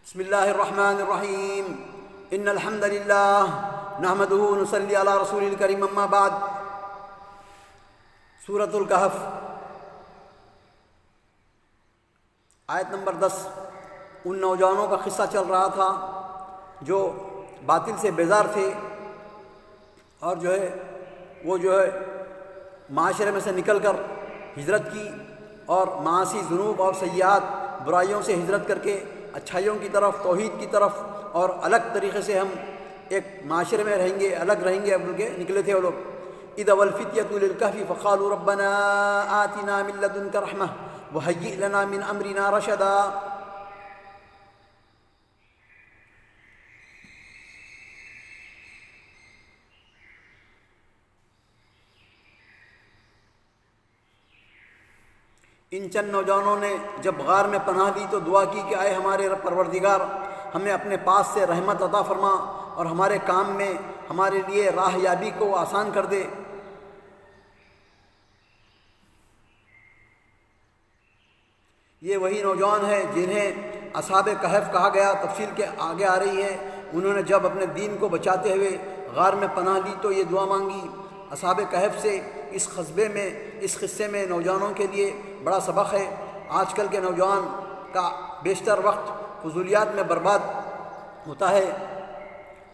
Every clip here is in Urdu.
بسم اللہ الرحمن الرحیم ان الحمد للہ نحمدہ ونصلی علی رسول الکریم اما بعد۔ سورۃ الکہف آیت نمبر 10۔ ان نوجوانوں کا قصہ چل رہا تھا جو باطل سے بیزار تھے اور وہ معاشرے میں سے نکل کر ہجرت کی اور معاصی ذنوب اور سیئات برائیوں سے ہجرت کر کے اچھائیوں کی طرف، توحید کی طرف اور الگ طریقے سے ہم ایک معاشرے میں رہیں گے، الگ رہیں گے بول کے نکلے تھے وہ لوگ۔ اذ والفتية للكهف فقالوا ربنا آتنا من لدنك رحمة وهيئ لنا من امرنا رشدا۔ ان چند نوجوانوں نے جب غار میں پناہ لی تو دعا کی کہ اے ہمارے پروردگار، ہمیں اپنے پاس سے رحمت عطا فرما اور ہمارے کام میں ہمارے لیے راہ یابی کو آسان کر دے۔ یہ وہی نوجوان ہیں جنہیں اصحاب کہف کہا گیا، تفصیل کے آگے آ رہی ہے۔ انہوں نے جب اپنے دین کو بچاتے ہوئے غار میں پناہ لی تو یہ دعا مانگی۔ اصحاب کہف سے اس قصے میں نوجوانوں کے لیے بڑا سبق ہے۔ آج کل کے نوجوان کا بیشتر وقت فضولیات میں برباد ہوتا ہے،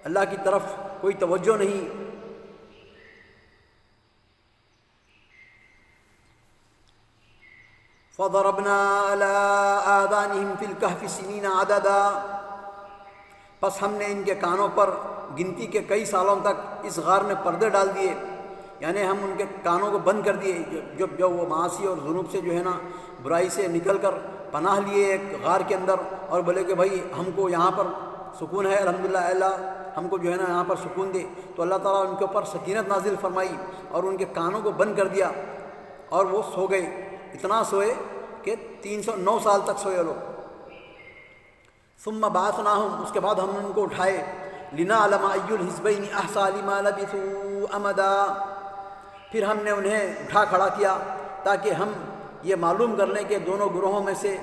اللہ کی طرف کوئی توجہ نہیں۔ فَضَرَبْنَا عَلَىٰ آذَانِهِمْ فِي الْكَهْفِ سِنِينَ عَدَدًا، پس ہم نے ان کے کانوں پر گنتی کے کئی سالوں تک اس غار میں پردے ڈال دیے، یعنی ہم ان کے کانوں کو بند کر دیے جب وہ معاصی اور ذنوب سے برائی سے نکل کر پناہ لیے ایک غار کے اندر اور بولے کہ بھائی ہم کو یہاں پر سکون ہے، الحمدللہ اے اللہ ہم کو یہاں پر سکون دے۔ تو اللہ تعالیٰ ان کے اوپر سکینت نازل فرمائی اور ان کے کانوں کو بند کر دیا اور وہ سو گئے۔ اتنا سوئے کہ 309 سال تک سوئے لوگ۔ ثم بعثناہم، اس کے بعد ہم نے ان کو اٹھائے، لنعلم ای الحزبین احصیٰ لما لبثوا امدا، پھر ہم نے انہیں اٹھا کھڑا کیا تاکہ ہم یہ معلوم کر لیں کہ دونوں گروہوں میں سے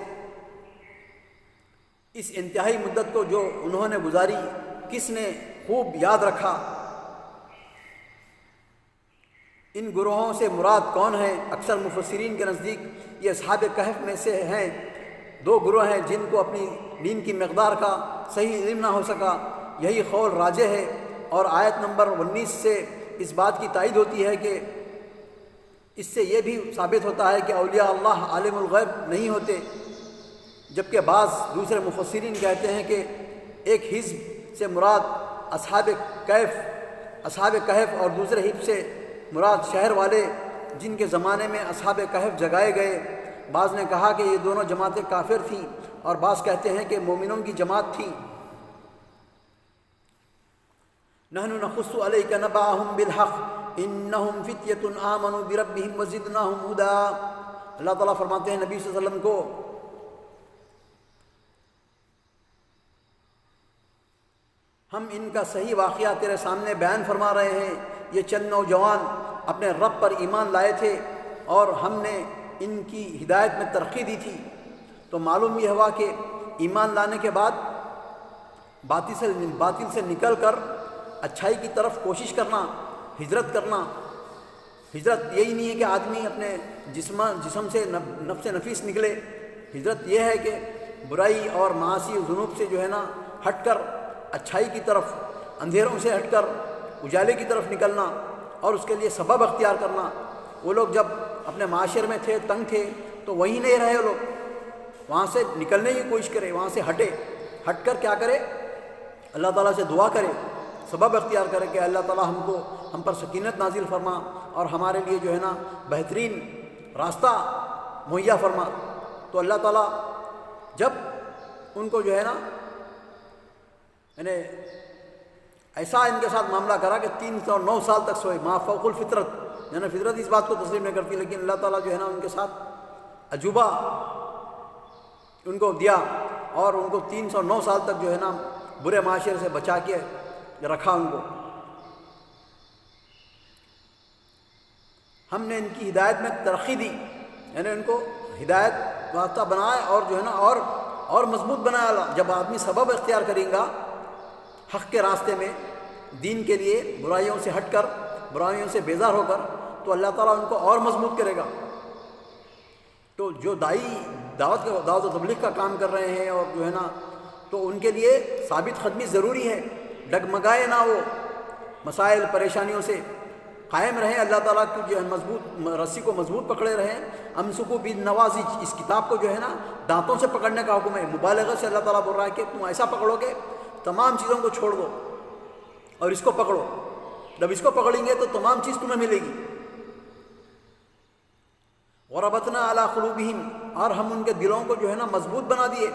اس انتہائی مدت کو جو انہوں نے گزاری کس نے خوب یاد رکھا۔ ان گروہوں سے مراد کون ہیں؟ اکثر مفسرین کے نزدیک یہ اصحاب کہف میں سے ہیں۔ دو گروہ ہیں جن کو اپنی دین کی مقدار کا صحیح علم نہ ہو سکا، یہی قول راجح ہے۔ اور آیت نمبر 19 سے اس بات کی تائید ہوتی ہے کہ اس سے یہ بھی ثابت ہوتا ہے کہ اولیاء اللہ عالم الغیب نہیں ہوتے، جبکہ بعض دوسرے مفسرین کہتے ہیں کہ ایک حزب سے مراد اصحاب کہف اور دوسرے حزب سے مراد شہر والے جن کے زمانے میں اصحاب کہف جگائے گئے۔ بعض نے کہا کہ یہ دونوں جماعتیں کافر تھیں اور بعض کہتے ہیں کہ مومنوں کی جماعت تھی۔ نحن نقص علیک نبأہم بالحق انہم فتیۃ آمنوا بربہم وزدناہم ہدی۔ اللہ تعالیٰ فرماتے ہیں نبی صلی اللہ علیہ وسلم کو، ہم ان کا صحیح واقعہ تیرے سامنے بیان فرما رہے ہیں۔ یہ چند نوجوان اپنے رب پر ایمان لائے تھے اور ہم نے ان کی ہدایت میں ترقی دی تھی۔ تو معلوم یہ ہوا کہ ایمان لانے کے بعد باطل سے نکل کر اچھائی کی طرف کوشش کرنا، ہجرت کرنا۔ ہجرت یہی نہیں ہے کہ آدمی اپنے جسم سے نفس نفیس نکلے۔ ہجرت یہ ہے کہ برائی اور معاصی و ذنوب سے ہٹ کر اچھائی کی طرف، اندھیروں سے ہٹ کر اجالے کی طرف نکلنا اور اس کے لیے سبب اختیار کرنا۔ وہ لوگ جب اپنے معاشرے میں تھے، تنگ تھے، تو وہیں نہیں رہے وہ لوگ، وہاں سے نکلنے کی کوشش کرے، وہاں سے ہٹ کر کیا کرے؟ اللہ تعالیٰ سے دعا کرے، سبب اختیار کرے کہ اللہ تعالیٰ ہم پر سکینت نازل فرما اور ہمارے لیے بہترین راستہ مہیا فرما۔ تو اللہ تعالیٰ جب ان کو یعنی ایسا ان کے ساتھ معاملہ کرا کہ 309 سال تک سوئے، ما فوق الفطرت، فطرت اس بات کو تسلیم نہیں کرتی، لیکن اللہ تعالیٰ ان کے ساتھ عجوبہ ان کو دیا اور ان کو 309 سال تک برے معاشرے سے بچا کے رکھا ان کو۔ ہم نے ان کی ہدایت میں ترقی دی، یعنی ان کو ہدایت راستہ بنائے اور اور مضبوط بنائے اللہ. جب آدمی سبب اختیار کریں گا حق کے راستے میں دین کے لیے، برائیوں سے ہٹ کر، برائیوں سے بیزار ہو کر، تو اللہ تعالیٰ ان کو اور مضبوط کرے گا. تو جو دعوت و تبلیغ کا کام کر رہے ہیں اور جو ہے نا، تو ان کے لیے ثابت قدمی ضروری ہے. ڈگمگائے نہ، وہ مسائل پریشانیوں سے قائم رہیں، اللہ تعالیٰ کی جو ہے مضبوط رسی کو مضبوط پکڑے رہیں. امسکو بالنواجذ، اس کتاب کو جو ہے نا دانتوں سے پکڑنے کا حکم ہے. مبالغہ سے اللہ تعالیٰ بول رہا ہے کہ تم ایسا پکڑو کہ تمام چیزوں کو چھوڑ دو اور اس کو پکڑو. جب اس کو پکڑیں گے تو تمام چیز تمہیں ملے گی. وربطنا علی قلوبہم، اور ہم ان کے دلوں کو جو ہے نا مضبوط بنا دیے.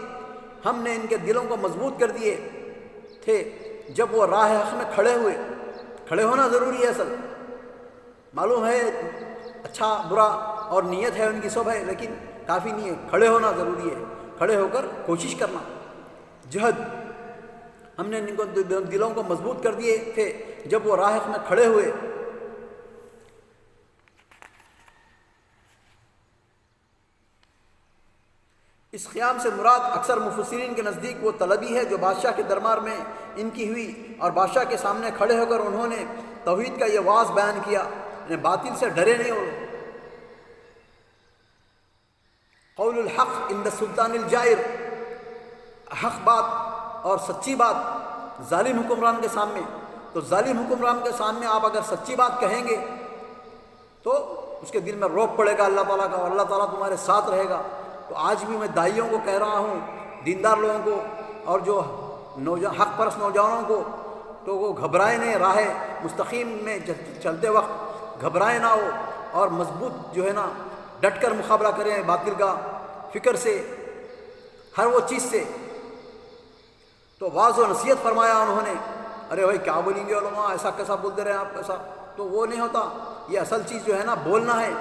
ہم نے ان کے دلوں کو مضبوط کر دیے تھے جب وہ راہ حق میں کھڑے ہوئے. کھڑے ہونا ضروری ہے. اصل معلوم ہے اچھا برا اور نیت ہے ان کی سب ہے، لیکن کافی نہیں ہے. کھڑے ہونا ضروری ہے. کھڑے ہو کر کوشش کرنا، جہد. ہم نے ان کو دلوں کو مضبوط کر دیے تھے جب وہ راہ حق میں کھڑے ہوئے. اس قیام سے مراد اکثر مفسرین کے نزدیک وہ طلبی ہے جو بادشاہ کے دربار میں ان کی ہوئی اور بادشاہ کے سامنے کھڑے ہو کر انہوں نے توحید کا یہ واعظ بیان کیا. یعنی باطل سے ڈرے نہیں ہو. قول الحق عند السلطان الجائر، حق بات اور سچی بات ظالم حکمران کے سامنے. تو ظالم حکمران کے سامنے آپ اگر سچی بات کہیں گے تو اس کے دل میں رعب پڑے گا اللہ تعالیٰ کا، اور اللہ تعالیٰ تمہارے ساتھ رہے گا. تو آج بھی میں داعیوں کو کہہ رہا ہوں، دیندار لوگوں کو اور جو حق پرست نوجوانوں کو، تو وہ گھبرائے نہیں. راہ مستقیم میں چلتے وقت گھبرائے نہ ہو اور مضبوط جو ہے نا ڈٹ کر مقابلہ کریں باطل کا، فکر سے، ہر وہ چیز سے. تو واعظ و نصیحت فرمایا انہوں نے. ارے بھائی کیا بولیں گے علماء، ایسا کیسا بولتے رہے آپ ایسا؟ تو وہ نہیں ہوتا. یہ اصل چیز جو ہے نا بولنا ہے.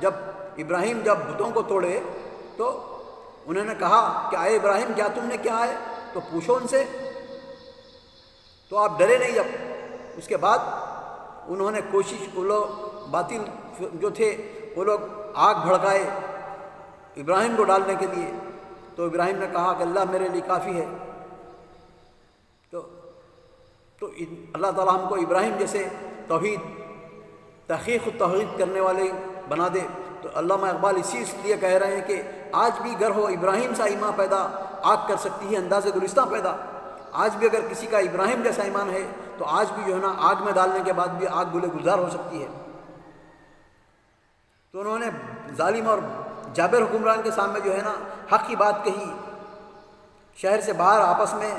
جب ابراہیم جب بتوں کو توڑے تو انہوں نے کہا کہ اے ابراہیم کیا تم نے کیا ہے؟ تو پوچھو ان سے. تو آپ ڈرے نہیں. جب اس کے بعد انہوں نے کوشش، وہ لوگ باطل جو تھے وہ لوگ آگ بھڑکائے ابراہیم کو ڈالنے کے لیے. تو ابراہیم نے کہا کہ اللہ میرے لیے کافی ہے. تو اللہ تعالیٰ ہم کو ابراہیم جیسے توحید، تحقیق و توحید کرنے والے بنا دے. تو علامہ اقبال اسی لیے کہہ رہے ہیں کہ آج بھی گر ہو ابراہیم سا ایمان پیدا، آگ کر سکتی ہے انداز گلستہ پیدا. آج بھی اگر کسی کا ابراہیم جیسا ایمان ہے تو آج بھی جو ہے نا آگ میں ڈالنے کے بعد بھی آگ گلے گلزار ہو سکتی ہے. تو انہوں نے ظالم اور جابر حکمران کے سامنے جو ہے نا حق کی بات کہی. شہر سے باہر آپس میں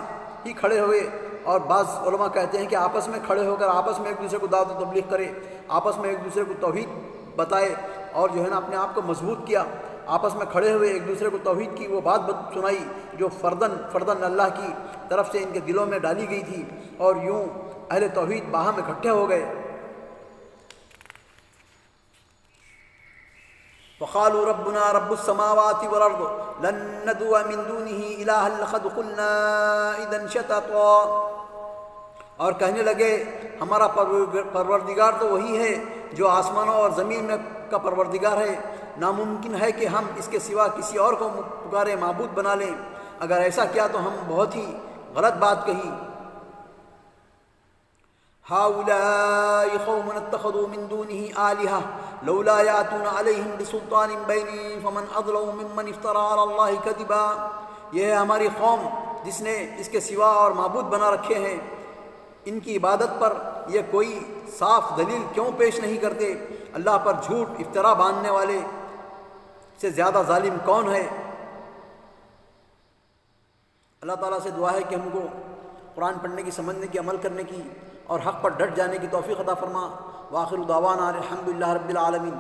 ہی کھڑے ہوئے. اور بعض علماء کہتے ہیں کہ آپس میں کھڑے ہو کر آپس میں ایک دوسرے کو دعوت و تبلیغ کرے، آپس میں ایک دوسرے کو توحید بتائے اور جو ہے نا اپنے آپ کو مضبوط کیا. آپس میں کھڑے ہوئے ایک دوسرے کو توحید کی وہ بات سنائی جو فردن اللہ کی طرف سے ان کے دلوں میں ڈالی گئی تھی، اور یوں اہل توحید باہم اکٹھے ہو گئے. وقالوا ربنا رب السماوات والارض لن ندعو من دونه الها لقد قلنا اذا شططا. اور کہنے لگے ہمارا پروردگار تو وہی ہے جو آسمانوں اور زمین میں کا پروردگار ہے، ناممکن ہے کہ ہم اس کے سوا کسی اور کو پکارے معبود بنا لیں. اگر ایسا کیا تو ہم بہت ہی غلط بات کہی. هؤلاء قوم اتخذوا من دونه آلهة لولا يأتون عليهم بسلطان بين فمن أظلم ممن افترى على الله كذبا. یہ ہے ہماری قوم جس نے اس کے سوا اور معبود بنا رکھے ہیں. ان کی عبادت پر یہ کوئی صاف دلیل کیوں پیش نہیں کرتے؟ اللہ پر جھوٹ افترا باندھنے والے سے زیادہ ظالم کون ہے؟ اللہ تعالیٰ سے دعا ہے کہ ہم کو قرآن پڑھنے کی، سمجھنے کی، عمل کرنے کی اور حق پر ڈٹ جانے کی توفیق عطا فرما. وآخر دعوانا الحمدللہ رب العالمین.